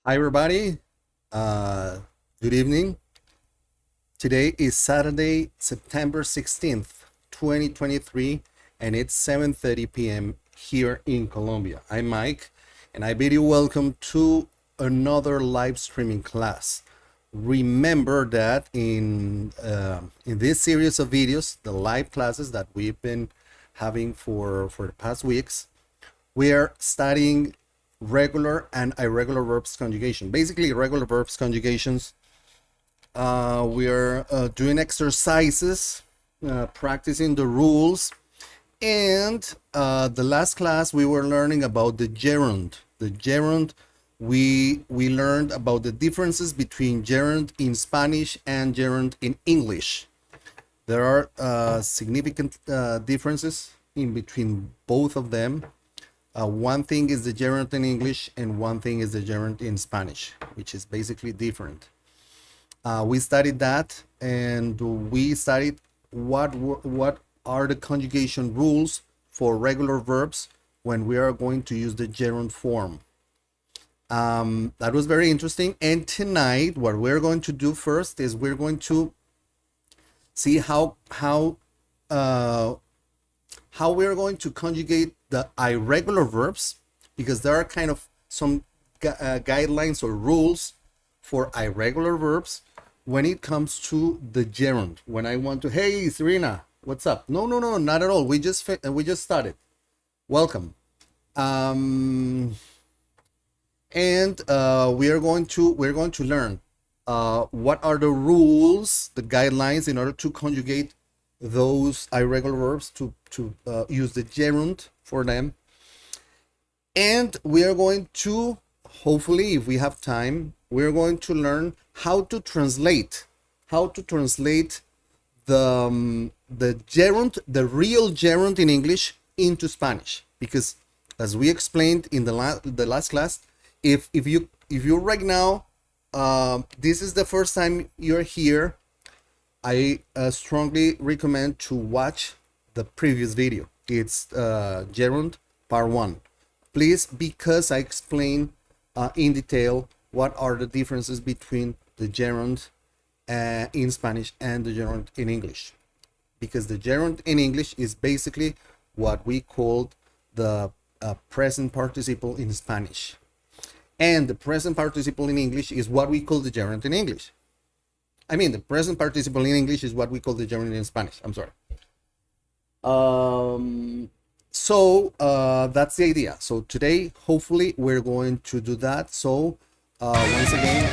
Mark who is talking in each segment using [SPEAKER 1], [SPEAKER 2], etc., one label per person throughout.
[SPEAKER 1] Hi, everybody. Good evening. Today is Saturday, September 16th, 2023, and it's 7:30 p.m. here in Colombia. I'm Mike, and I bid you welcome to another live streaming class. Remember that in this series of videos, the live classes that we've been having for the past weeks, we are studying regular and irregular verbs conjugation. Basically, regular verbs conjugations. We are doing exercises, practicing the rules, and the last class we were learning about the gerund. The gerund, we learned about the differences between gerund in Spanish and gerund in English. There are significant differences in between both of them. One thing is the gerund in English, and one thing is the gerund in Spanish, which is basically different. We studied that, and we studied what are the conjugation rules for regular verbs when we are going to use the gerund form. That was very interesting. And tonight, what we're going to do first is we're going to see how we're going to conjugate the irregular verbs, because there are kind of some guidelines or rules for irregular verbs when it comes to the gerund. When I want to, hey Serena, what's up? No, not at all. We just started. Welcome. And we're going to learn what are the rules, the guidelines in order to conjugate those irregular verbs, to use the gerund for them. And we are going to, hopefully, if we have time, we're going to learn how to translate the gerund, the real gerund in English, into Spanish. Because as we explained in the last class, if you right now, this is the first time you're here, I strongly recommend to watch the previous video. It's gerund part 1. Please, because I explain in detail what are the differences between the gerund in Spanish and the gerund in English. Because the gerund in English is basically what we call the present participle in Spanish. And the present participle in English is what we call the gerund in English. I mean, the present participle in English is what we call the gerund in Spanish. I'm sorry. So that's the idea. So today, hopefully, we're going to do that. So once again,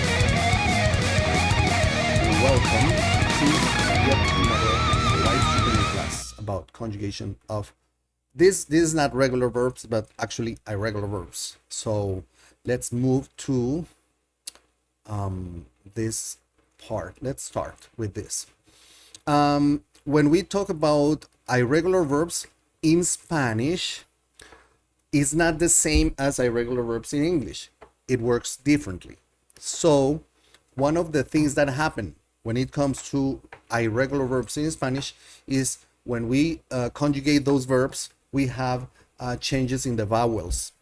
[SPEAKER 1] welcome to yet another live streaming class about conjugation of this. This is not regular verbs, but actually irregular verbs. So let's move to this part. Let's start with this. When we talk about irregular verbs in Spanish, it's not the same as irregular verbs in English. It works differently. So one of the things that happen when it comes to irregular verbs in Spanish is when we conjugate those verbs, we have changes in the vowels,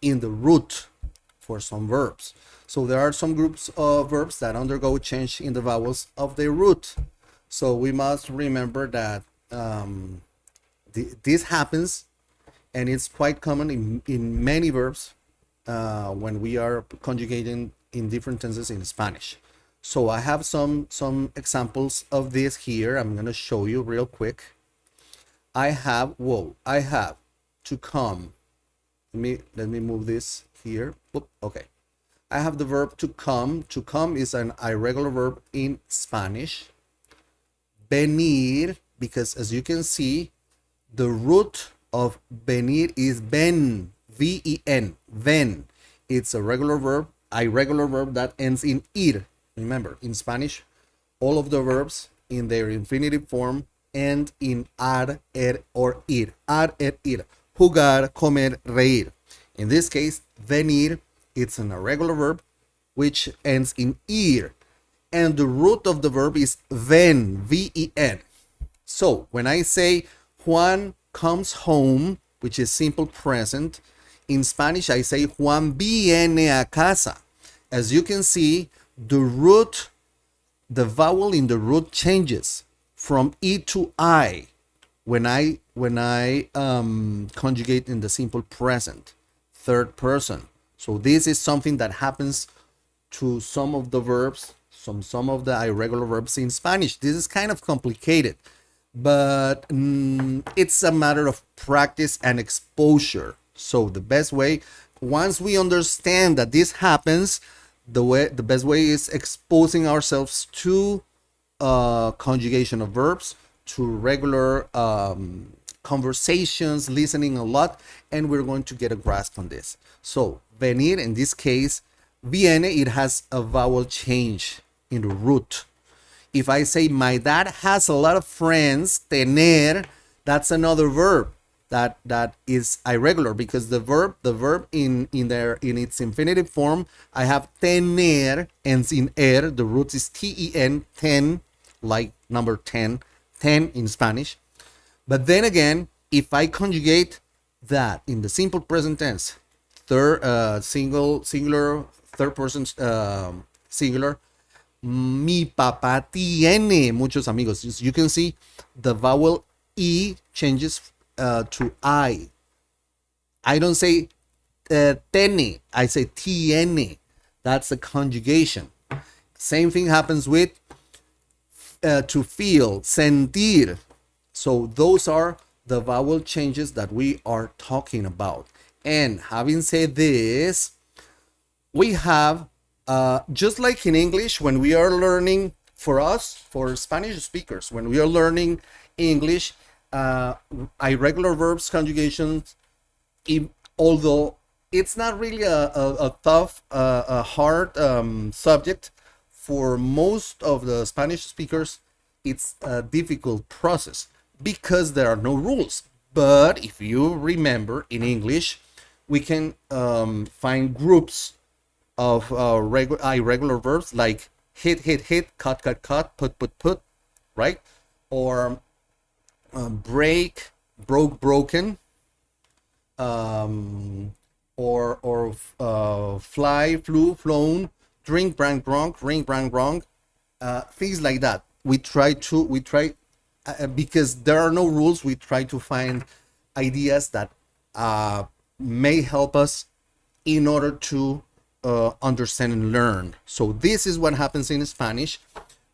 [SPEAKER 1] in the root for some verbs. So there are some groups of verbs that undergo change in the vowels of their root. So we must remember that this happens, and it's quite common in many verbs when we are conjugating in different tenses in Spanish. So I have some examples of this here. I'm going to show you real quick. I have to come. Let me move this here. Oop, okay. I have the verb to come. To come is an irregular verb in Spanish. Venir, because as you can see, the root of venir is ven, V-E-N, ven. It's a regular verb, irregular verb that ends in ir. Remember, in Spanish, all of the verbs in their infinitive form end in ar, er, or ir. Ar, er, ir. Jugar, comer, reír. In this case, venir, it's an irregular verb which ends in ir. And the root of the verb is ven, V-E-N. So when I say Juan comes home, which is simple present, in Spanish I say Juan viene a casa. As you can see, the vowel in the root changes from E to I when I conjugate in the simple present, third person. So this is something that happens to some of the verbs, some of the irregular verbs in Spanish. This is kind of complicated, but it's a matter of practice and exposure. So the best way, once we understand that this happens, the best way is exposing ourselves to conjugation of verbs, to regular conversations, listening a lot, and we're going to get a grasp on this. So venir, in this case, viene, it has a vowel change in the root. If I say my dad has a lot of friends, tener, that's another verb that is irregular, because the verb in its infinitive form, I have tener, ends in er, the root is ten, ten, like number 10 in Spanish. But then again, if I conjugate that in the simple present tense, singular, third person singular, mi papá tiene muchos amigos. You can see the vowel E changes to I. I don't say tiene, I say tiene. That's a conjugation. Same thing happens with to feel, sentir. So those are the vowel changes that we are talking about. And having said this, we have, just like in English, when we are learning, for us, for Spanish speakers, when we are learning English, irregular verbs conjugations, although it's not really a tough, a hard subject, for most of the Spanish speakers, it's a difficult process because there are no rules. But if you remember, in English, we can find groups of irregular verbs like hit, cut, put, right? Or break, broken, or fly, flew, flown, drink, drank, drunk, ring, rang, wrong, things like that. We try because there are no rules, we try to find ideas that may help us in order to understand and learn. So this is what happens in Spanish,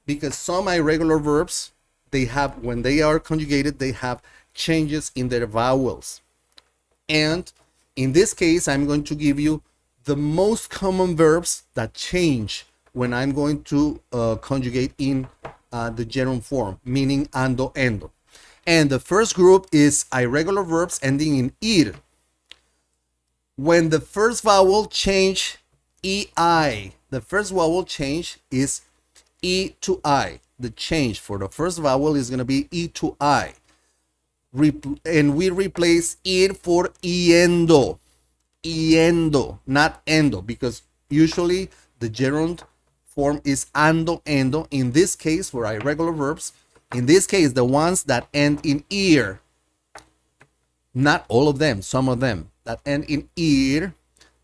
[SPEAKER 1] because some irregular verbs, they have, when they are conjugated, they have changes in their vowels. And in this case, I'm going to give you the most common verbs that change when I'm going to conjugate in the gerund form, meaning ando, endo. And the first group is irregular verbs ending in ir. When the first vowel change, ei, the first vowel change is e to I. The change for the first vowel is going to be e to I. And we replace ir for iendo. Iendo, not endo, because usually the gerund form is ando, endo. In this case, for irregular verbs, in this case, the ones that end in ear, not all of them, some of them that end in ear,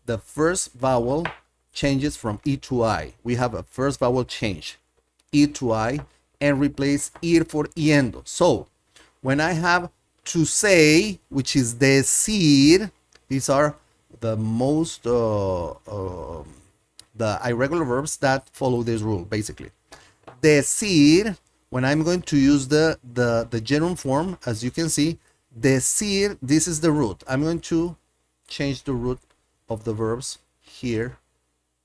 [SPEAKER 1] the first vowel changes from e to I. We have a first vowel change, e to I, and replace ir for iendo. So when I have to say, which is decir, these are the most the irregular verbs that follow this rule, basically. Decir, when I'm going to use the gerund form, as you can see, decir, this is the root. I'm going to change the root of the verbs here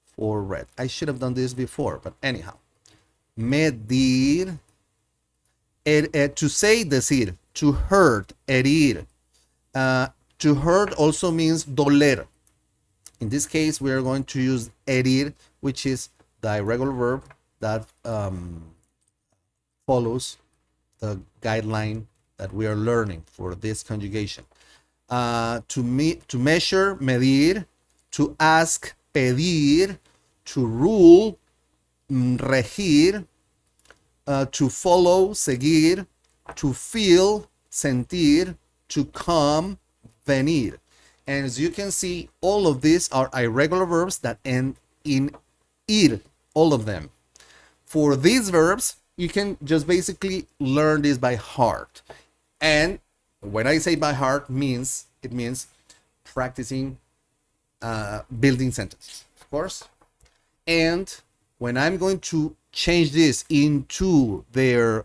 [SPEAKER 1] for red. I should have done this before, but anyhow. Medir, to say, decir, to hurt, herir. To hurt also means doler. In this case, we are going to use herir, which is the irregular verb that follows the guideline that we are learning for this conjugation. To measure, medir. To ask, pedir. To rule, regir. To follow, seguir. To feel, sentir. To come, venir. And as you can see, all of these are irregular verbs that end in ir, all of them. For these verbs, you can just basically learn this by heart. And when I say by heart, it means practicing building sentences, of course. And when I'm going to change this into their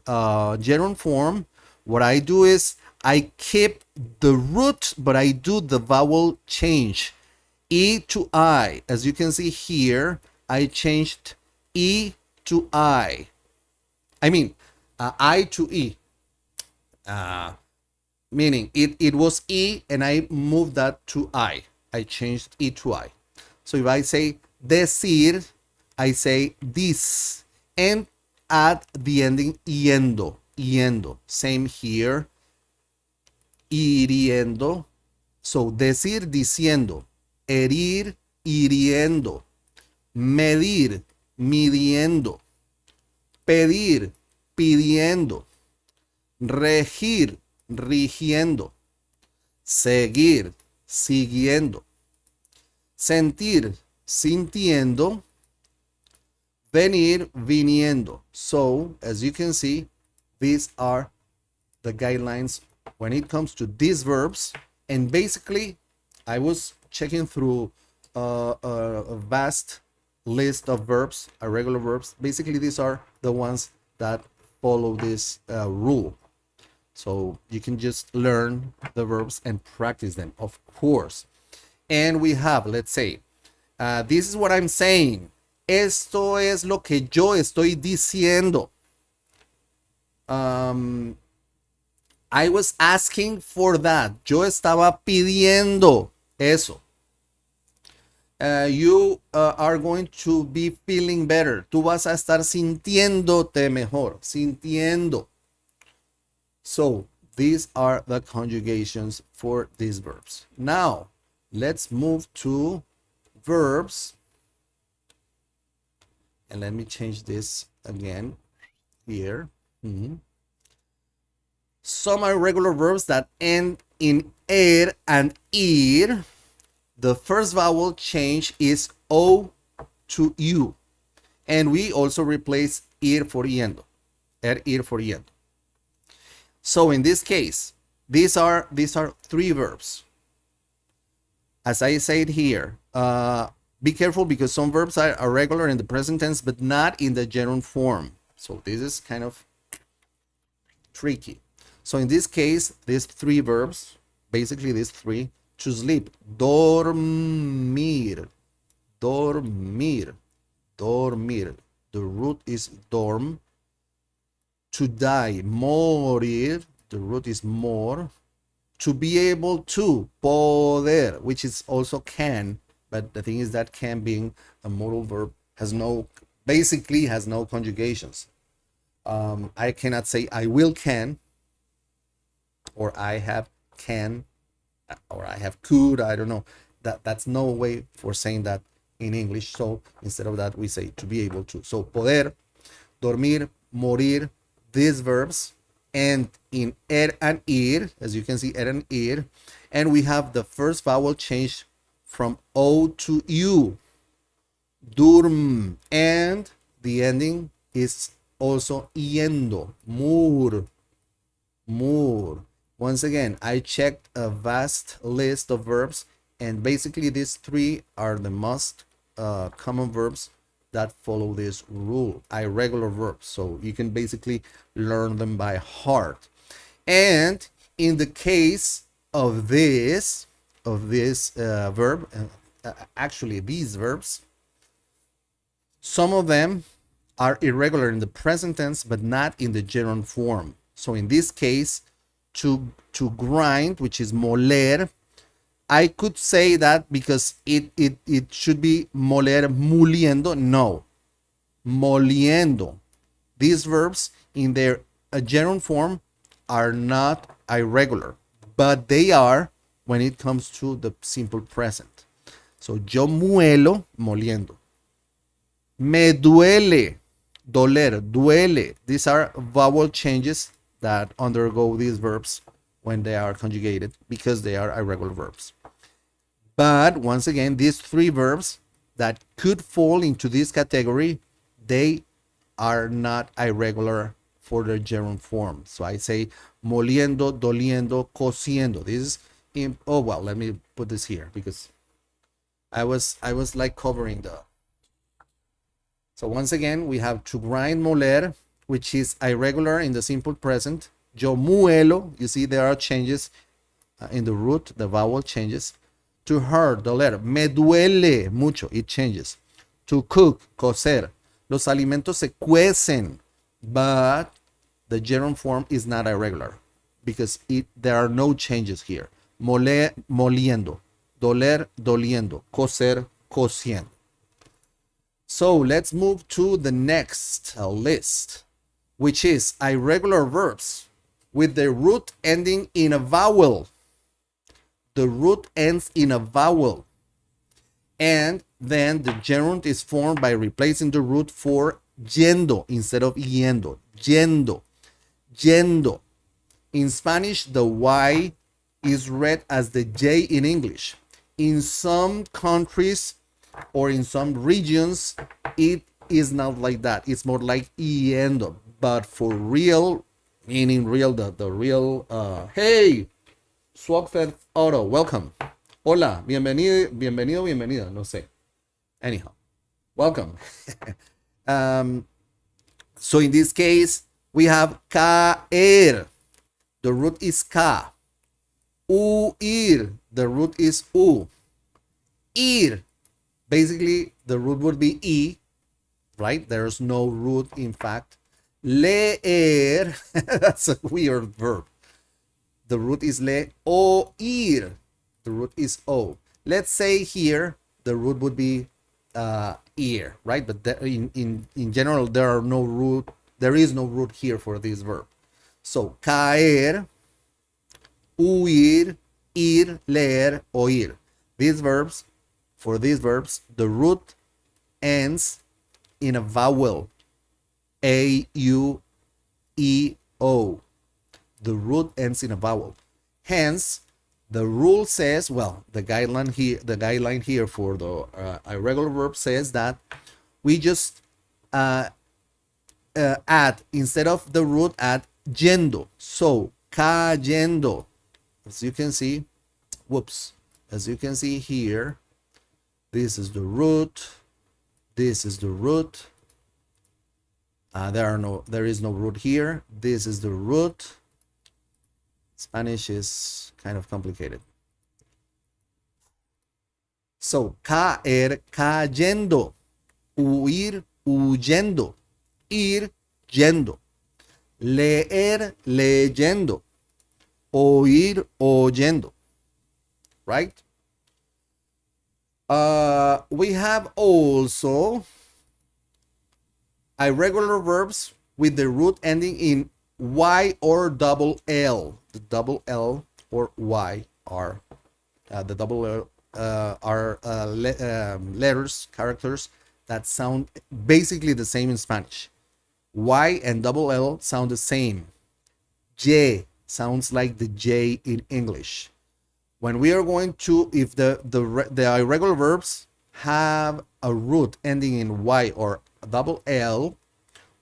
[SPEAKER 1] gerund form, what I do is I keep the root, but I do the vowel change. E to I. As you can see here, I changed E to I. I mean, I to E. Meaning it was E and I moved that to I. I changed E to I. So if I say decir, I say this. And add the ending yendo. Yendo. Same here. Hiriendo. So decir, diciendo. Herir, hiriendo. Medir, midiendo. Pedir, pidiendo. Regir, rigiendo. Seguir, siguiendo. Sentir, sintiendo. Venir, viniendo. So, as you can see, these are the guidelines when it comes to these verbs. And basically, I was checking through a vast list of verbs, irregular verbs. Basically, these are the ones that follow this rule. So you can just learn the verbs and practice them, of course. And we have, let's say, this is what I'm saying. Esto es lo que yo estoy diciendo. I was asking for that. Yo estaba pidiendo eso. You are going to be feeling better. Tú vas a estar sintiéndote mejor. Sintiendo. So, these are the conjugations for these verbs. Now, let's move to verbs. And let me change this again here. Some irregular verbs that end in er and ir. The first vowel change is O to U. And we also replace ir for yendo. Ir for yendo. So in this case, these are three verbs. As I said here, be careful because some verbs are irregular in the present tense, but not in the gerund form. So this is kind of tricky. So in this case, these three verbs, basically these three, to sleep, dormir, dormir, dormir. The root is dorm. To die, morir. The root is mor. To be able to, poder, which is also can. But the thing is that can, being a modal verb, basically has no conjugations. I cannot say I will can, or I have can, or I have could. I don't know. That's no way for saying that in English. So instead of that, we say to be able to. So poder, dormir, morir, these verbs end in er and ir, as you can see, er and ir. And we have the first vowel change from O to U, durm, and the ending is also yendo, mur, mur. Once again, I checked a vast list of verbs, and basically these three are the most common verbs that follow this rule, irregular verbs. So you can basically learn them by heart. And in the case of this verb, actually these verbs, some of them are irregular in the present tense, but not in the gerund form. So in this case, to grind, which is moler, I could say that because it should be moler muliendo. No, moliendo. These verbs in their gerund form are not irregular, but they are when it comes to the simple present. So yo muelo, moliendo. Me duele, doler, duele. These are vowel changes that undergo these verbs when they are conjugated because they are irregular verbs. But once again, these three verbs, that could fall into this category, they are not irregular for their gerund form. So I say moliendo, doliendo, cociendo. This is oh well, let me put this here because I was like covering the. So once again, we have to grind, moler, which is irregular in the simple present. Yo muelo, you see there are changes in the root, the vowel changes. To hurt, doler, me duele mucho, it changes. To cook, cocer, los alimentos se cuecen, but the gerund form is not irregular because there are no changes here. Mole, moliendo, doler, doliendo, cocer, cociendo. So let's move to the next list, which is irregular verbs with the root ending in a vowel. The root ends in a vowel. And then the gerund is formed by replacing the root for yendo instead of yendo. Yendo. Yendo. In Spanish, the Y is read as the J in English. In some countries or in some regions, it is not like that. It's more like yendo. But for real, meaning real, the real, hey, Swapfed Auto, welcome. Hola, bienvenido, bienvenido, bienvenida, no sé. Anyhow, welcome. So in this case, we have caer. The root is ca. Huir. The root is u. Ir. Basically, the root would be e, right? There's no root, in fact. Leer. That's a weird verb. The root is le. Oír. The root is o. Let's say here the root would be ear, right? But in general, there is no root here for this verb. So caer, huir, ir, leer, oír. For these verbs, the root ends in a vowel. A, U, E, O. The root ends in a vowel. Hence, the rule says, well, the guideline here for the irregular verb says that we just add, instead of the root, add yendo. So, cayendo. As you can see, as you can see here, this is the root, this is the root. There is no root here. This is the root. Spanish is kind of complicated. So, caer, cayendo. Huir, huyendo. Ir, yendo. Leer, leyendo. Oír, oyendo. Right? We have also irregular verbs with the root ending in Y or double L. The double L or Y are the double L are letters, characters that sound basically the same in Spanish. Y and double L sound the same. J sounds like the J in English. When we are going to, if the irregular verbs have a root ending in Y or double L,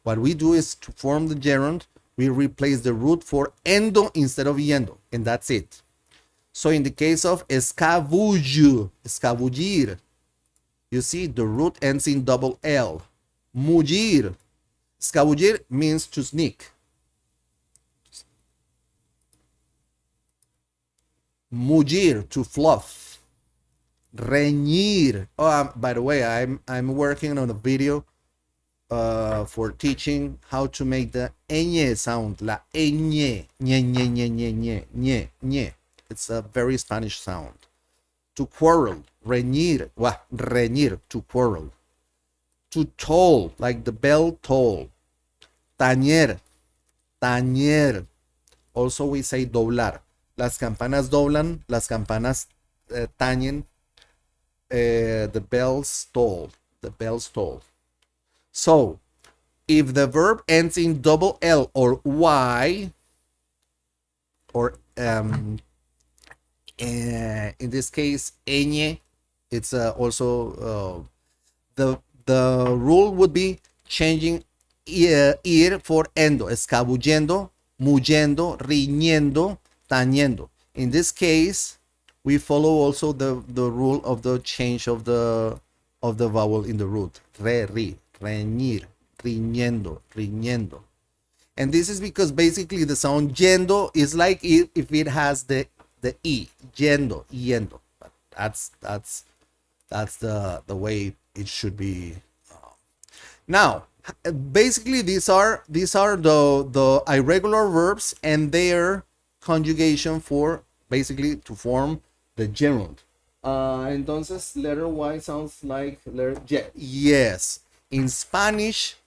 [SPEAKER 1] what we do is to form the gerund, we replace the root for endo instead of yendo, and that's it. So in the case of escabullo, escabullir, you see the root ends in double L. Mullir, escabullir means to sneak. Mullir, to fluff. Reñir. Oh, by the way, I'm working on a video for teaching how to make the ñ sound. La ñ. Ñe, ñe, ñe, ñe, ñe, ñe, ñe. It's a very Spanish sound. To quarrel. Reñir. Reñir, to quarrel. To toll, like the bell toll. Tañer. Tañer. Also we say doblar. Las campanas doblan, las campanas tañen, the bells toll, the bells toll. So, if the verb ends in double L or Y, or in this case, ñ, it's also the rule would be changing ir for endo, escabullendo, muyendo, riñendo, tañendo. In this case, we follow also the rule of the change of the vowel in the root. Re, ri, reñir, riñendo, riñendo. And this is because basically the sound yendo is like if it has the e, yendo, yendo. But that's the way it should be. Now, basically these are the irregular verbs and their conjugation for basically to form the gerund. Entonces, letter Y sounds like letter J. Yes, in Spanish,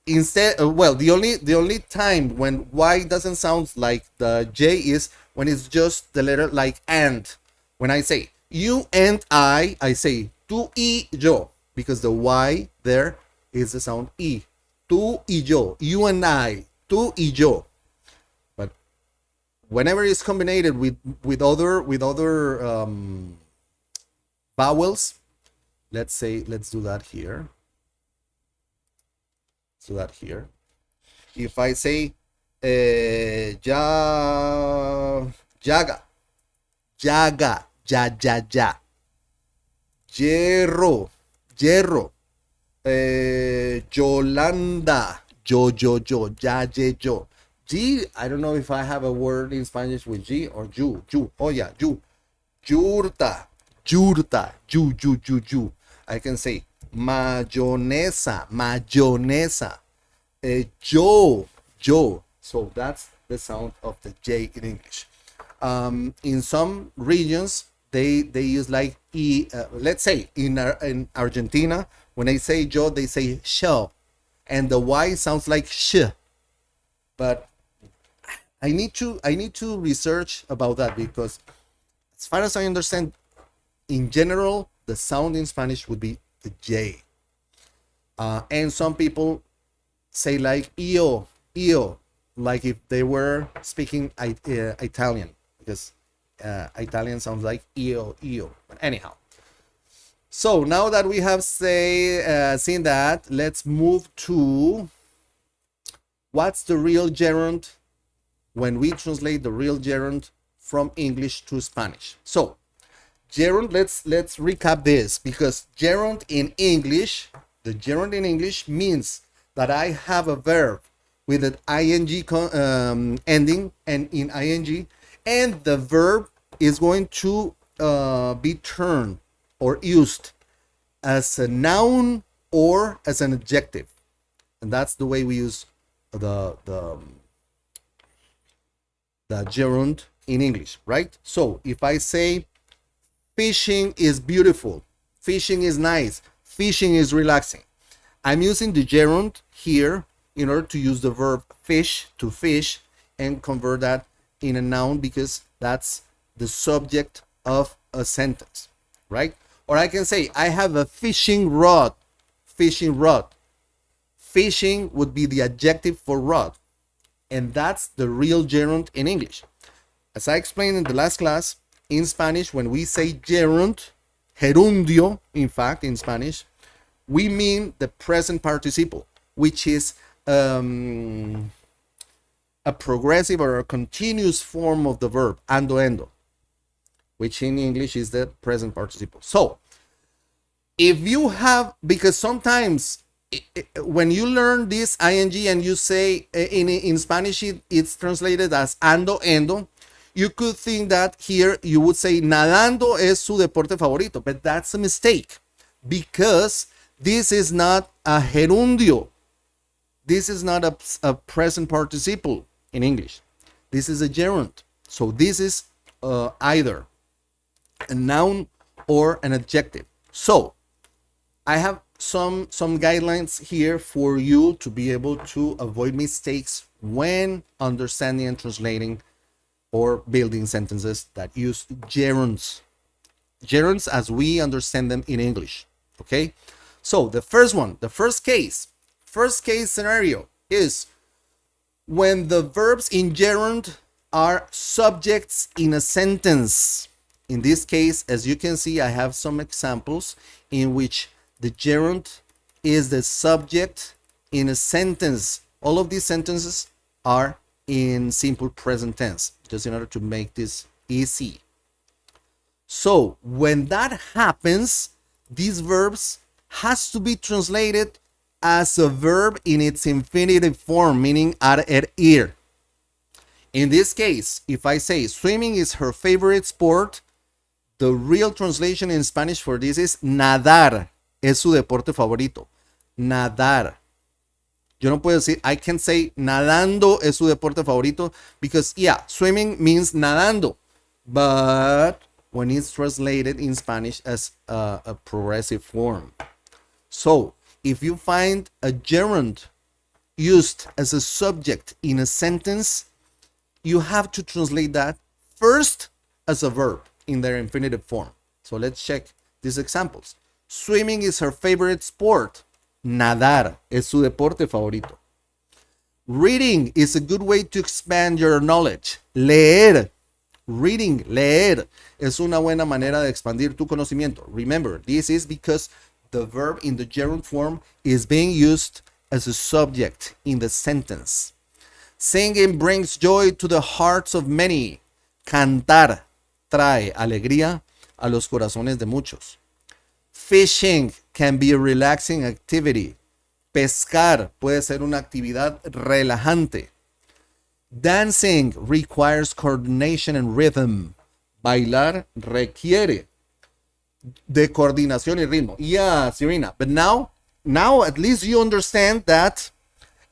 [SPEAKER 1] instead, well, the only time when Y doesn't sound like the J is when it's just the letter like and. When I say you and I say tú y yo, because the Y there is the sound E. Tú y yo, you and I, tú y yo. But whenever it's combined with other vowels, let's do that here. So that here, if I say yaga, yaga, ya, hierro, hierro, Yolanda, yo, ya, yo. G, I don't know if I have a word in Spanish with G or you. Oh yeah, you. Yurta, you. I can say mayonesa, yo. So that's the sound of the J in English. In some regions, they use like E. Let's say in Argentina, when they say yo, they say show, and the Y sounds like sh. But I need to research about that, because as far as I understand, in general, the sound in Spanish would be the J. And some people say like io, like if they were speaking Italian, because Italian sounds like io. But anyhow, so now that we have seen that, let's move to what's the real gerund when we translate the real gerund from English to Spanish. So gerund, let's recap this, because gerund in English, the gerund in English means that I have a verb with an ing ending and in ing, and the verb is going to be turned or used as a noun or as an adjective, and that's the way we use the gerund in English, right? So if I say fishing is beautiful, fishing is nice, fishing is relaxing, I'm using the gerund here in order to use the verb fish, to fish, and convert that in a noun, because that's the subject of a sentence, right? Or I can say I have a fishing rod. Fishing would be the adjective for rod, and that's the real gerund in English. As I explained in the last class, in Spanish, when we say gerund, gerundio, in fact, in Spanish, we mean the present participle, which is a progressive or a continuous form of the verb, ando, which in English is the present participle. So if you have, because sometimes when you learn this ing and you say in Spanish it's translated as ando, you could think that here you would say nadando es su deporte favorito, but that's a mistake, because this is not a gerundio. This is not a present participle in English. This is a gerund. So this is either a noun or an adjective. So I have some guidelines here for you to be able to avoid mistakes when understanding and translating or building sentences that use gerunds as we understand them in English. Okay, so the first case scenario is when the verbs in gerund are subjects in a sentence. In this case, as you can see, I have some examples in which the gerund is the subject in a sentence. All of these sentences are in simple present tense, just in order to make this easy. So when that happens, these verbs has to be translated as a verb in its infinitive form, meaning ar, ir. In this case, if I say swimming is her favorite sport, the real translation in Spanish for this is nadar. Es su deporte favorito. Nadar. Yo no puedo decir, I can say nadando es su deporte favorito because, yeah, swimming means nadando. But when it's translated in Spanish as a progressive form. So, if you find a gerund used as a subject in a sentence, you have to translate that first as a verb in their infinitive form. So let's check these examples. Swimming is her favorite sport. Nadar es su deporte favorito. Reading is a good way to expand your knowledge. Leer. Reading, leer, es una buena manera de expandir tu conocimiento. Remember, this is because the verb in the gerund form is being used as a subject in the sentence. Singing brings joy to the hearts of many. Cantar trae alegría a los corazones de muchos. Fishing can be a relaxing activity. Pescar puede ser una actividad relajante. Dancing requires coordination and rhythm. Bailar requiere de coordinación y ritmo. Yeah, Serena. But now at least you understand that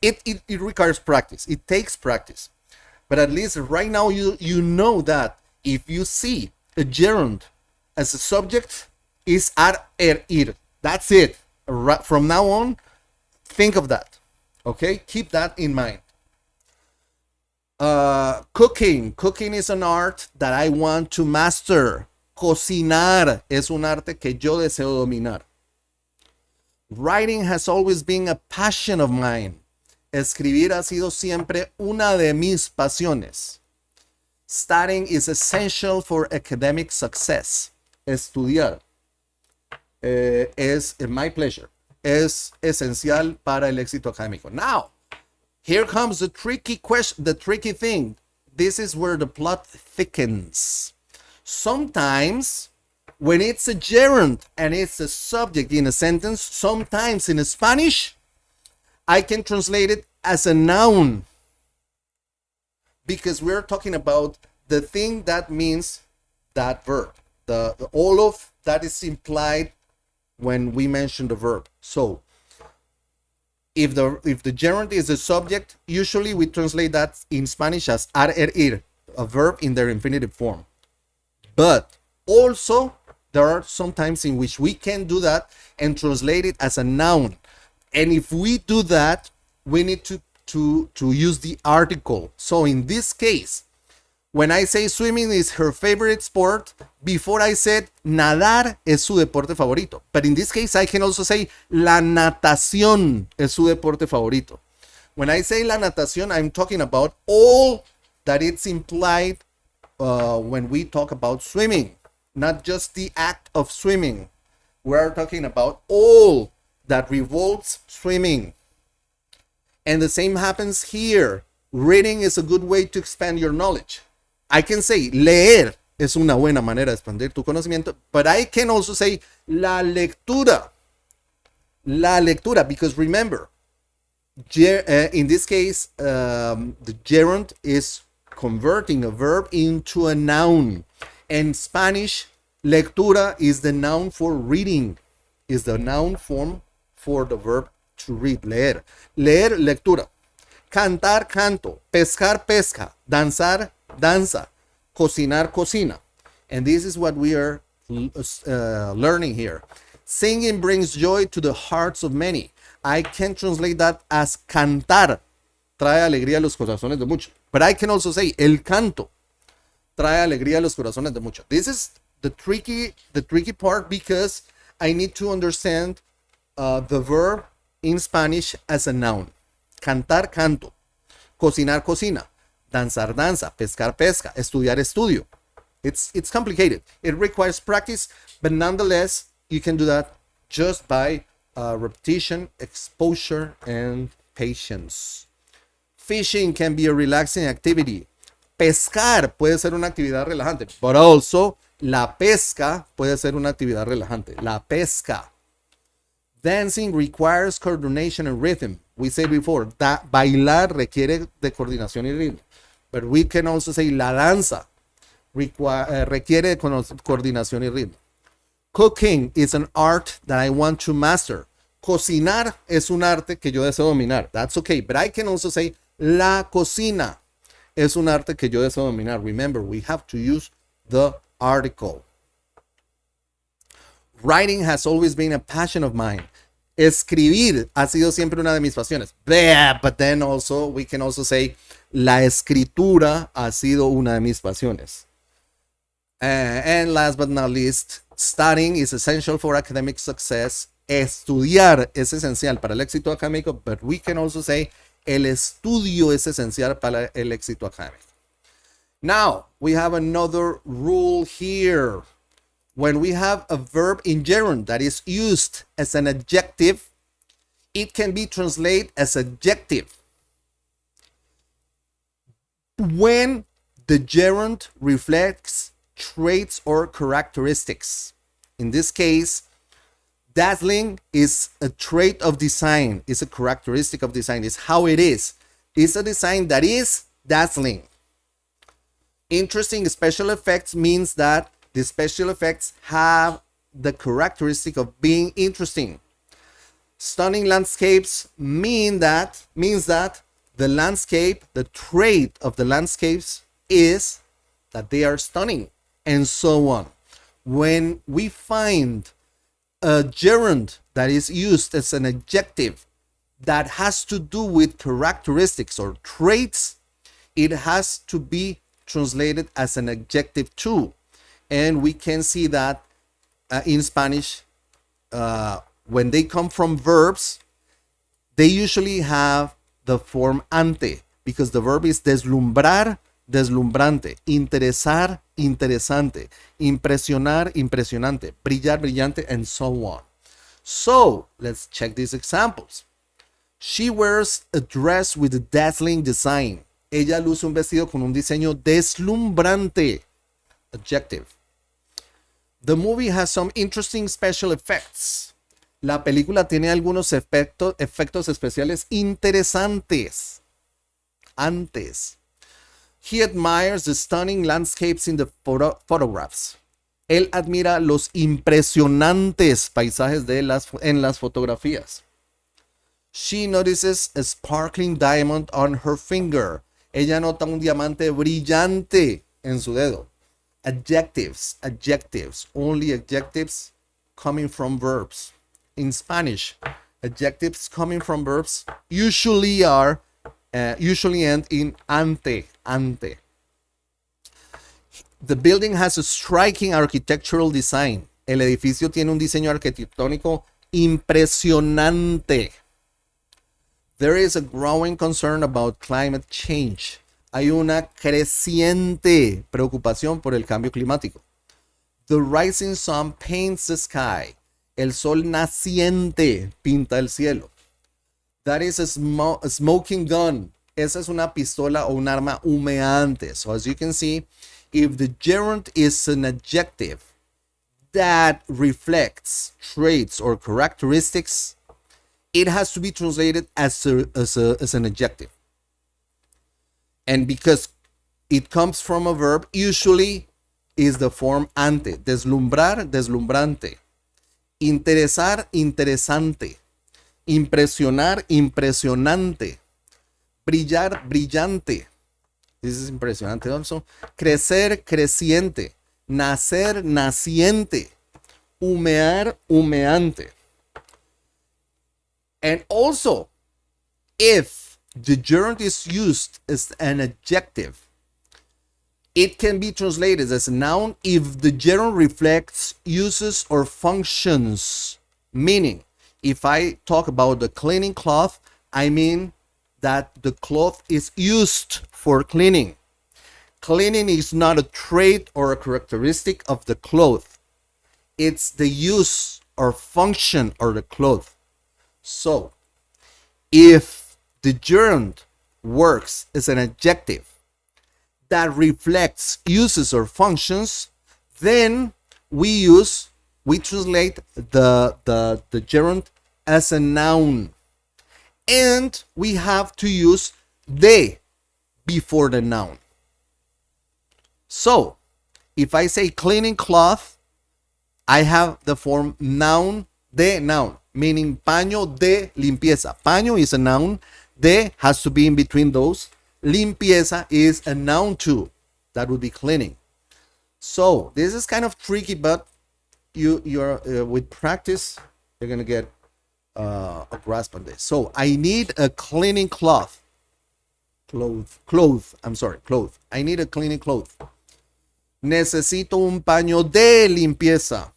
[SPEAKER 1] it requires practice. It takes practice. But at least right now you know that if you see a gerund as a subject, is ar, ir. That's it. From now on, think of that. Okay? Keep that in mind. Cooking. Cooking is an art that I want to master. Cocinar es un arte que yo deseo dominar. Writing has always been a passion of mine. Escribir ha sido siempre una de mis pasiones. Studying is essential for academic success. Estudiar es my pleasure. Es esencial para el éxito académico. Now, here comes the tricky question, the tricky thing. This is where the plot thickens. Sometimes, when it's a gerund and it's a subject in a sentence, sometimes in Spanish, I can translate it as a noun. Because we're talking about the thing that means that verb. The all of that is implied when we mention the verb. So, if the gerund is a subject, usually we translate that in Spanish as ar, ir, a verb in their infinitive form. But also, there are some times in which we can do that and translate it as a noun. And if we do that, we need to use the article. So in this case, when I say swimming is her favorite sport, before I said nadar es su deporte favorito. But in this case, I can also say la natación es su deporte favorito. When I say la natación, I'm talking about all that it's implied when we talk about swimming, not just the act of swimming. We're talking about all that revolves swimming. And the same happens here. Reading is a good way to expand your knowledge. I can say leer es una buena manera de expandir tu conocimiento, but I can also say la lectura. La lectura, because remember, in this case, the gerund is converting a verb into a noun. In Spanish, lectura is the noun for reading, is the noun form for the verb to read, leer. Leer, lectura. Cantar, canto. Pescar, pesca. Danzar, danza. Cocinar, cocina. And this is what we are learning here. Singing brings joy to the hearts of many. I can translate that as cantar. Trae alegría a los corazones de muchos. But I can also say el canto. Trae alegría a los corazones de muchos. This is the tricky part because I need to understand the verb in Spanish as a noun. Cantar, canto. Cocinar, cocina. Danzar, danza. Pescar, pesca. Estudiar, estudio. It's complicated. It requires practice, but nonetheless, you can do that just by repetition, exposure, and patience. Fishing can be a relaxing activity. Pescar puede ser una actividad relajante, but also la pesca puede ser una actividad relajante. La pesca. Dancing requires coordination and rhythm. We said before that bailar requiere de coordinación y ritmo. But we can also say la danza requiere de coordinación y ritmo. Cooking is an art that I want to master. Cocinar es un arte que yo deseo dominar. That's okay. But I can also say la cocina es un arte que yo deseo dominar. Remember, we have to use the article. Writing has always been a passion of mine. Escribir ha sido siempre una de mis pasiones. But then also, we can also say, la escritura ha sido una de mis pasiones. And last but not least, studying is essential for academic success. Estudiar es esencial para el éxito académico, but we can also say, el estudio es esencial para el éxito académico. Now, we have another rule here. When we have a verb in gerund that is used as an adjective, it can be translated as adjective when the gerund reflects traits or characteristics. In this case, dazzling is a trait of design, is a characteristic of design, is how it is. It's a design that is dazzling. Interesting special effects means that the special effects have the characteristic of being interesting. Stunning landscapes means that the landscape, the trait of the landscapes is that they are stunning, and so on. When we find a gerund that is used as an adjective that has to do with characteristics or traits, it has to be translated as an adjective too. And we can see that in Spanish, when they come from verbs, they usually have the form ante, because the verb is deslumbrar, deslumbrante, interesar, interesante, impresionar, impresionante, brillar, brillante, and so on. So let's check these examples. She wears a dress with a dazzling design. Ella luce un vestido con un diseño deslumbrante. Adjective. The movie has some interesting special effects. La película tiene algunos efectos especiales interesantes. Antes. He admires the stunning landscapes in the photographs. Él admira los impresionantes paisajes en las fotografías. She notices a sparkling diamond on her finger. Ella nota un diamante brillante en su dedo. Adjectives, only adjectives coming from verbs. In Spanish, adjectives coming from verbs usually end in ante. The building has a striking architectural design. El edificio tiene un diseño arquitectónico impresionante. There is a growing concern about climate change. Hay una creciente preocupación por el cambio climático. The rising sun paints the sky. El sol naciente pinta el cielo. That is a smoking gun. Esa es una pistola o un arma humeante. So as you can see, if the gerund is an adjective that reflects traits or characteristics, it has to be translated as an adjective. And because it comes from a verb, usually is the form ante. Deslumbrar, deslumbrante. Interesar, interesante. Impresionar, impresionante. Brillar, brillante. This is impresionante also. Crecer, creciente. Nacer, naciente. Humear, humeante. And also, if the gerund is used as an adjective, it can be translated as a noun if the gerund reflects uses or functions. Meaning, if I talk about the cleaning cloth, I mean that the cloth is used for cleaning. Cleaning is not a trait or a characteristic of the cloth. It's the use or function of the cloth. So, if the gerund works as an adjective that reflects uses or functions, then we translate the gerund as a noun. And we have to use de before the noun. So, if I say cleaning cloth, I have the form noun de noun, meaning paño de limpieza. Paño is a noun. De has to be in between those. Limpieza is a noun too. That would be cleaning. So this is kind of tricky, but you're with practice, you're gonna get a grasp on this. So I need a cleaning cloth. Cloth. I need a cleaning cloth. Necesito un paño de limpieza.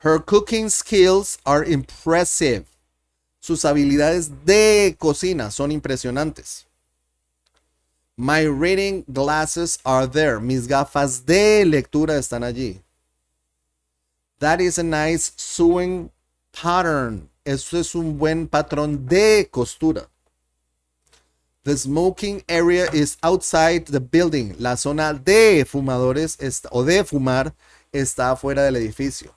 [SPEAKER 1] Her cooking skills are impressive. Sus habilidades de cocina son impresionantes. My reading glasses are there. Mis gafas de lectura están allí. That is a nice sewing pattern. Eso es un buen patrón de costura. The smoking area is outside the building. La zona de fumadores o de fumar está afuera del edificio.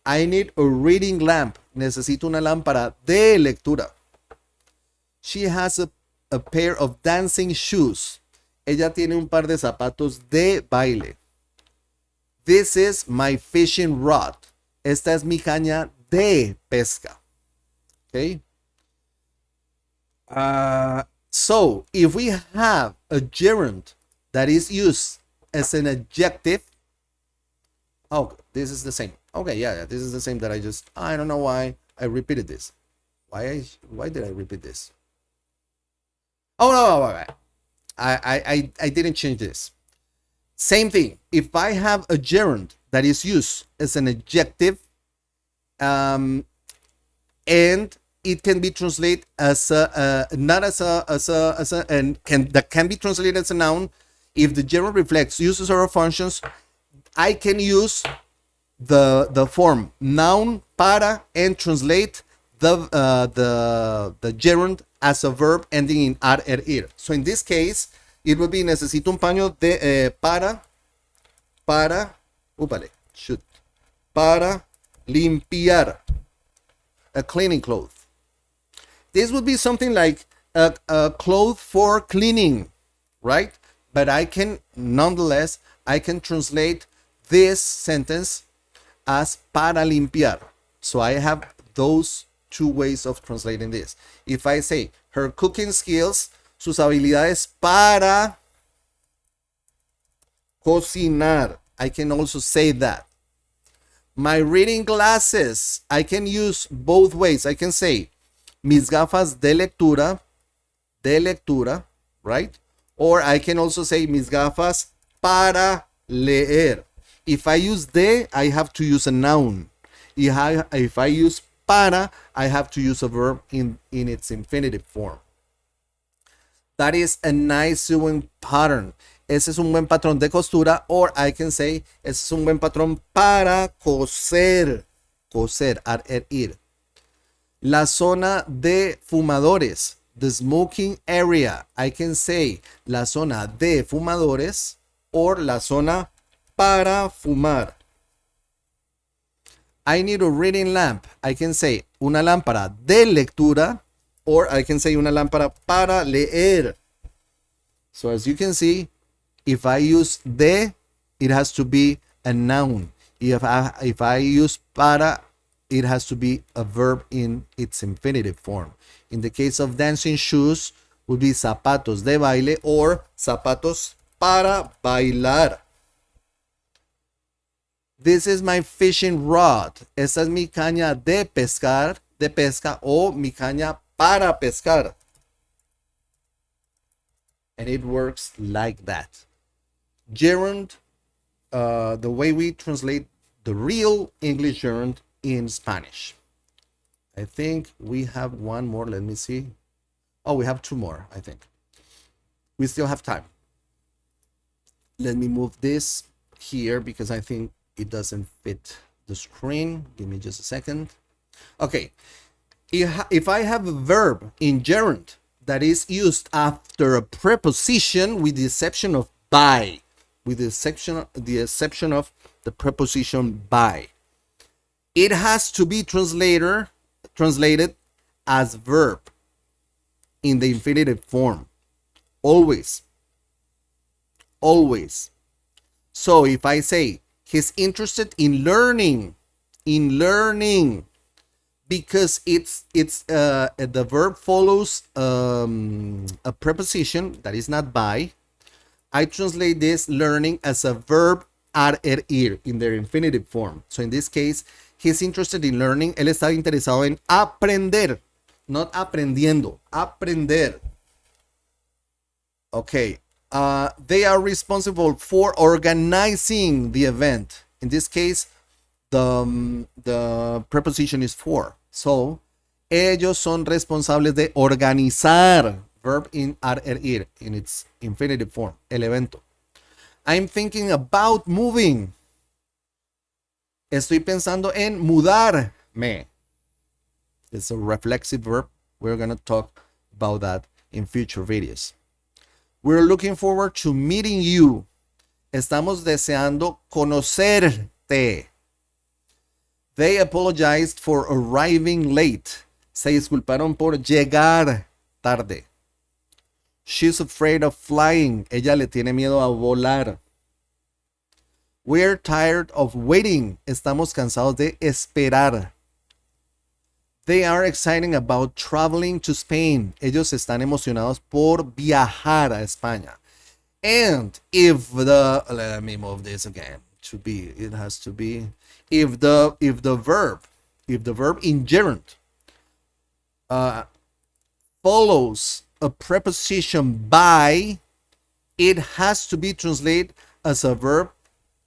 [SPEAKER 1] I need a reading lamp. Necesito una lámpara de lectura. She has a pair of dancing shoes. Ella tiene un par de zapatos de baile. This is my fishing rod. Esta es mi caña de pesca. Okay. So if we have a gerund that is used as an adjective, oh, this is the same. Okay, yeah, this is the same that I don't know why I repeated this. Why did I repeat this? Oh, no. I didn't change this. Same thing. If I have a gerund that is used as an adjective, and it can be translated as that can be translated as a noun. If the gerund reflects uses or functions, I can use the form noun para and translate the gerund as a verb ending in ar, ir. So in this case, it would be necesito un paño de para limpiar, a cleaning cloth. This would be something like a cloth for cleaning, right? But I can translate this sentence as para limpiar. So I have those two ways of translating this. If I say her cooking skills, sus habilidades para cocinar, I can also say that. My reading glasses, I can use both ways. I can say mis gafas de lectura, right? Or I can also say mis gafas para leer. If I use de, I have to use a noun. If I use para, I have to use a verb in its infinitive form. That is a nice sewing pattern. Ese es un buen patrón de costura. Or I can say, ese es un buen patrón para coser. Coser, ar, ir. La zona de fumadores. The smoking area. I can say la zona de fumadores or la zona para fumar. I need a reading lamp. I can say una lámpara de lectura or I can say una lámpara para leer. So as you can see, if I use de, it has to be a noun. If I use para, it has to be a verb in its infinitive form. In the case of dancing shoes, would be zapatos de baile or zapatos para bailar. This is my fishing rod. Esta es mi caña de pesca o mi caña para pescar. And it works like that. Gerund, the way we translate the real English gerund in Spanish. I think we have one more. Let me see. Oh, we have two more, I think. We still have time. Let me move this here because I think it doesn't fit the screen. Give me just a second. Okay, if I have a verb in gerund that is used after a preposition with the exception of by, with the exception of the preposition by, it has to be translated as verb in the infinitive form. Always. Always. So if I say he's interested in learning, because the verb follows a preposition that is not by, I translate this learning as a verb ar er ir in their infinitive form. So in this case, he's interested in learning. Él está interesado en aprender, not aprendiendo, aprender. Okay. They are responsible for organizing the event. In this case, the preposition is for. So, ellos son responsables de organizar, verb in ar er ir, in its infinitive form, el evento. I'm thinking about moving. Estoy pensando en mudarme. It's a reflexive verb. We're going to talk about that in future videos. We're looking forward to meeting you. Estamos deseando conocerte. They apologized for arriving late. Se disculparon por llegar tarde. She's afraid of flying. Ella le tiene miedo a volar. We're tired of waiting. Estamos cansados de esperar. They are excited about traveling to Spain. Ellos están emocionados por viajar a España. And if the, let me move this again to be, it has to be, if the verb in gerund follows a preposition by, it has to be translated as a verb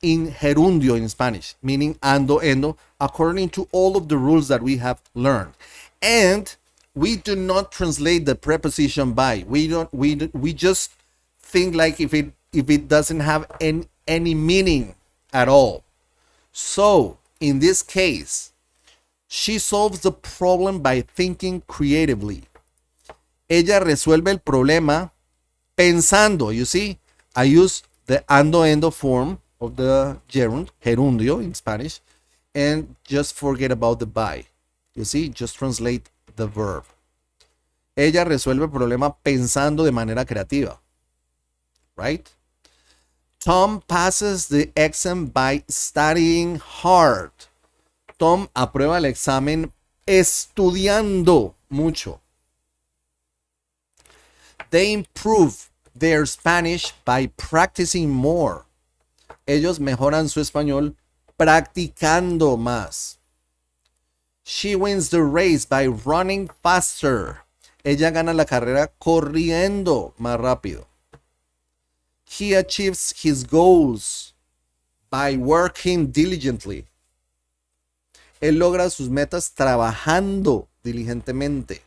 [SPEAKER 1] in gerundio in Spanish, meaning ando, endo, according to all of the rules that we have learned. And we do not translate the preposition by. We just think like if it doesn't have any meaning at all. So in this case, she solves the problem by thinking creatively. Ella resuelve el problema pensando. You see, I use the ando endo form of the gerund, gerundio in Spanish, and just forget about the by. You see, just translate the verb. Ella resuelve el problema pensando de manera creativa. Right? Tom passes the exam by studying hard. Tom aprueba el examen estudiando mucho. They improve their Spanish by practicing more. Ellos mejoran su español practicando más. She wins the race by running faster. Ella gana la carrera corriendo más rápido. He achieves his goals by working diligently. Él logra sus metas trabajando diligentemente.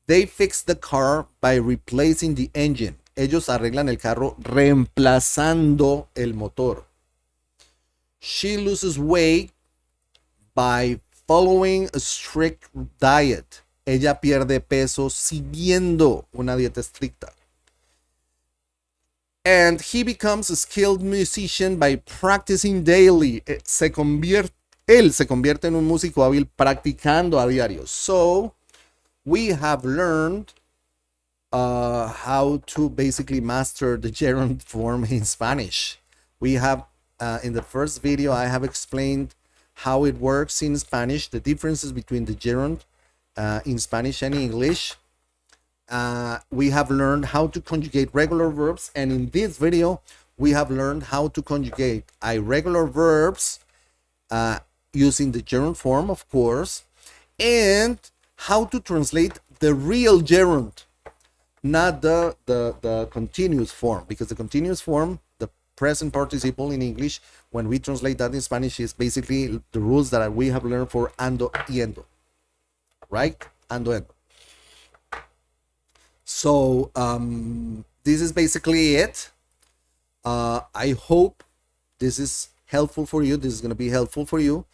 [SPEAKER 1] They fix the car by replacing the engine. Ellos arreglan el carro reemplazando el motor. She loses weight by following a strict diet. Ella pierde peso siguiendo una dieta estricta. And he becomes a skilled musician by practicing daily. Él se convierte en un músico hábil practicando a diario. So, we have learned how to basically master the gerund form in Spanish. We have, in the first video, I have explained how it works in Spanish, the differences between the gerund in Spanish and English. We have learned how to conjugate regular verbs, and in this video, we have learned how to conjugate irregular verbs using the gerund form, of course, and how to translate the real gerund, not the continuous form, because the continuous form, the present participle in English, when we translate that in Spanish, is basically the rules that we have learned for ando y endo, right? Ando, endo. So this is basically it. I hope this is helpful for you. This is going to be helpful for you.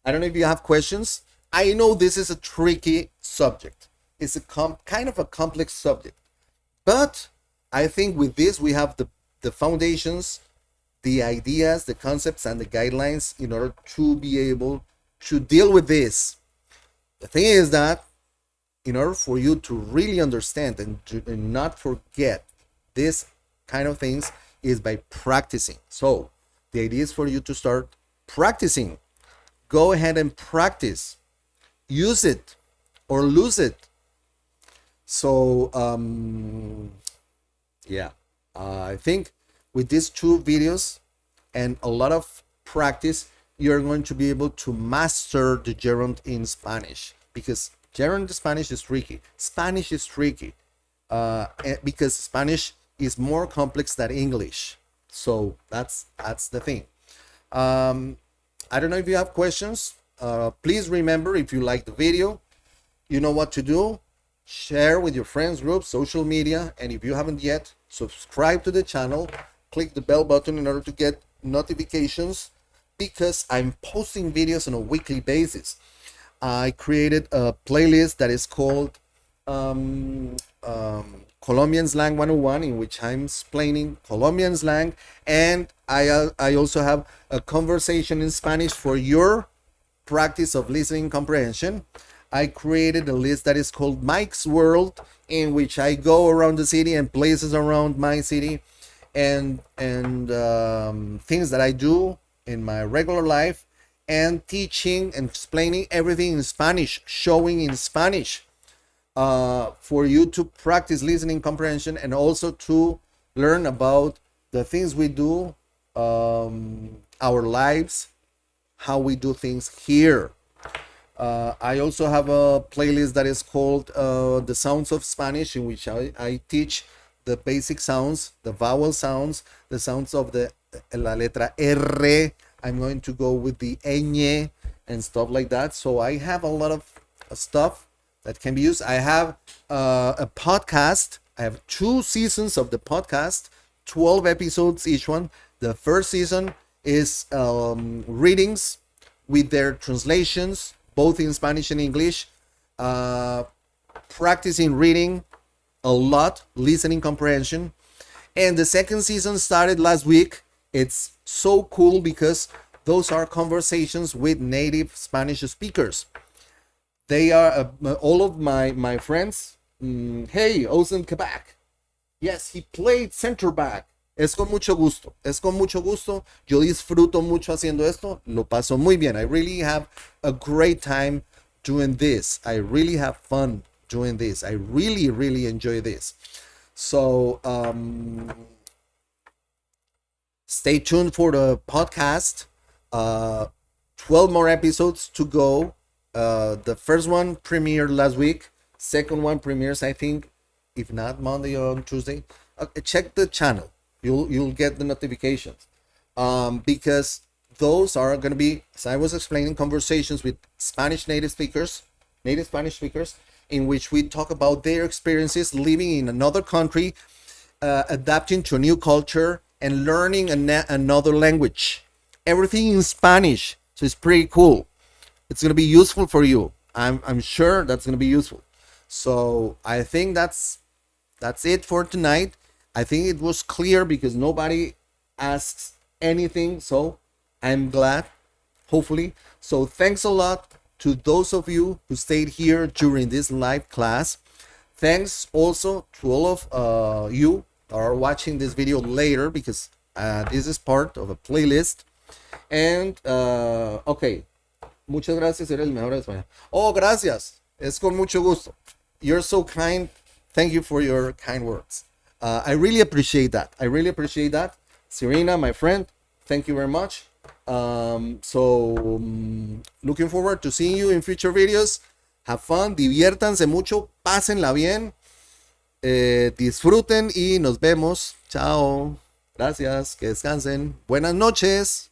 [SPEAKER 1] I don't know if you have questions. I know this is a tricky subject. It's a kind of a complex subject. But I think with this, we have the foundations, the ideas, the concepts, and the guidelines in order to be able to deal with this. The thing is that in order for you to really understand and not forget this kind of things is by practicing. So the idea is for you to start practicing. Go ahead and practice. Use it or lose it. So yeah, I think with these two videos and a lot of practice, you're going to be able to master the gerund in Spanish, because gerund in Spanish is tricky. Spanish is tricky because Spanish is more complex than English. So that's the thing. I don't know if you have questions. Please remember, if you like the video, you know what to do. Share with your friends, groups, social media, and if you haven't yet, subscribe to the channel. Click the bell button in order to get notifications, because I'm posting videos on a weekly basis. I created a playlist that is called Colombian Slang 101, in which I'm explaining Colombian slang, and I also have a conversation in Spanish for your practice of listening comprehension. I created a list that is called Mike's World, in which I go around the city and places around my city and things that I do in my regular life, and teaching and explaining everything in Spanish, showing in Spanish, for you to practice listening comprehension and also to learn about the things we do, our lives, how we do things here. I also have a playlist that is called The Sounds of Spanish, in which I teach the basic sounds, the vowel sounds, the sounds of the la letra R. I'm going to go with the ñ and stuff like that. So I have a lot of stuff that can be used. I have a podcast. I have 2 seasons of the podcast, 12 episodes each one. The first season is readings with their translations, both in Spanish and English, practicing reading a lot, listening comprehension. And the second season started last week. It's so cool because those are conversations with native Spanish speakers. They are all of my friends. Hey, Ozen Quebec. Yes, he played center back. Es con mucho gusto. Es con mucho gusto. Yo disfruto mucho haciendo esto. Lo paso muy bien. I really have a great time doing this. I really have fun doing this. I really, really enjoy this. So stay tuned for the podcast. 12 more episodes to go. The first one premiered last week. Second one premieres, I think, if not Monday or on Tuesday. Check the channel. You'll get the notifications, because those are going to be, as I was explaining, conversations with Spanish native Spanish speakers, in which we talk about their experiences living in another country, adapting to a new culture, and learning another language. Everything in Spanish, so it's pretty cool. It's going to be useful for you. I'm sure that's going to be useful. So I think that's it for tonight. I think it was clear because nobody asks anything, so I'm glad, hopefully. So thanks a lot to those of you who stayed here during this live class. Thanks also to all of you that are watching this video later, because this is part of a playlist. And okay, muchas gracias, eres el mejor de España. Oh, gracias, es con mucho gusto. You're so kind. Thank you for your kind words. I really appreciate that. I really appreciate that. Serena, my friend, thank you very much. Looking forward to seeing you in future videos. Have fun, diviértanse mucho, pásenla bien, disfruten y nos vemos. Chao. Gracias, que descansen. Buenas noches.